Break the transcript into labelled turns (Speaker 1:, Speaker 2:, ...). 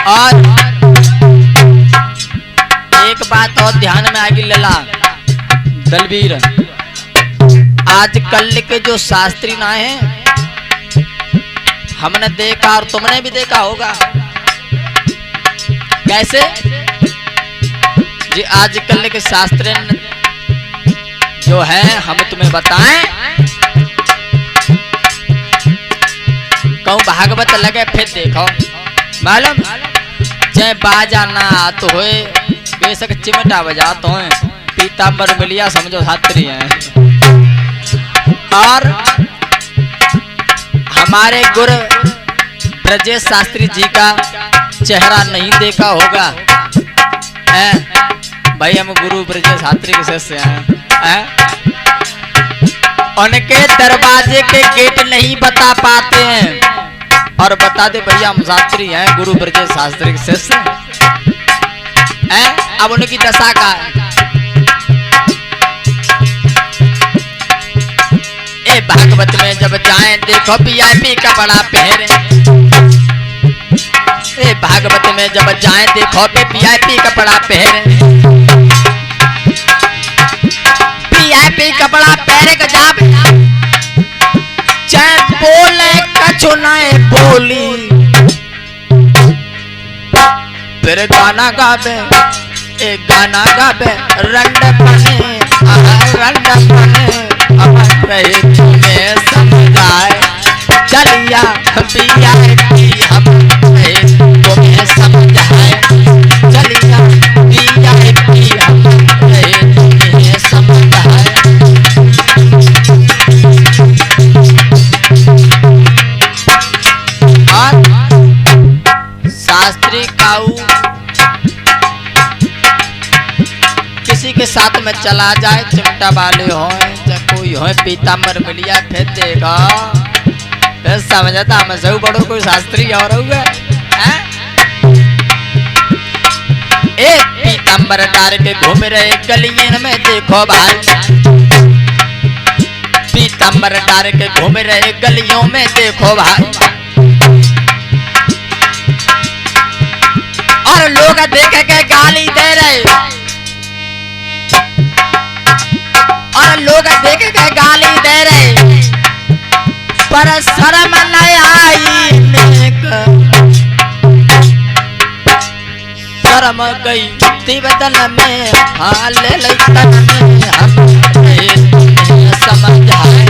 Speaker 1: और एक बात और ध्यान में आगे लेला दलवीर, आजकल के जो शास्त्री ना है, हमने देखा और तुमने भी देखा होगा कैसे जी आजकल के शास्त्र जो है हम तुम्हें बताएं, कहूं भागवत लगे फिर देखो मालूम चाहे बाजा ना तो होए बेशक चिमटा बजा तो है, पीताम्बर मिलिया समझो छात्री हैं। और हमारे गुरु ब्रजेश शास्त्री जी का चेहरा नहीं देखा होगा भाई, हम गुरु ब्रजेश शास्त्री के शिष्य हैं। उनके दरवाजे के गेट नहीं बता पाते हैं और बता दे भैया हम शास्त्री हैं, गुरु ब्रजेश शास्त्री के शिष्य हैं। अब उनकी दशा का भागवत में जब जाएं देखो वीआईपी कपड़ा पहने, भागवत में जब जाएं देखो वीआईपी कपड़ा पहने, वीआईपी कपड़ा पहने के जावे चाहे बोले कछु नए बोली, फिर गाना गावे एक गाना गावे रंड बने रंड बने रहे तुम्हें समझाए चलिया वीआईपी हम तुम्हें समझाए चलिया वीआईपी हम तुम्हें समझाए। और शास्त्री काऊ किसी के साथ में चला जाए, चिमटा वाले हो कोई हो पीताम्बर मिलिया फिर देखा फिर समझता हम सब बड़ो कोई शास्त्री और एक पीताम्बर डार के घूम रहे गलियों में देखो भाई, पीताम्बर डार के घूम रहे गलियों में देखो भाई, और लोग देख के गाली दे रहे और लोग देख के गाली दे रहे पर शर्म नहीं आई, शर्म गई बदल में हाल तन में हम समझाए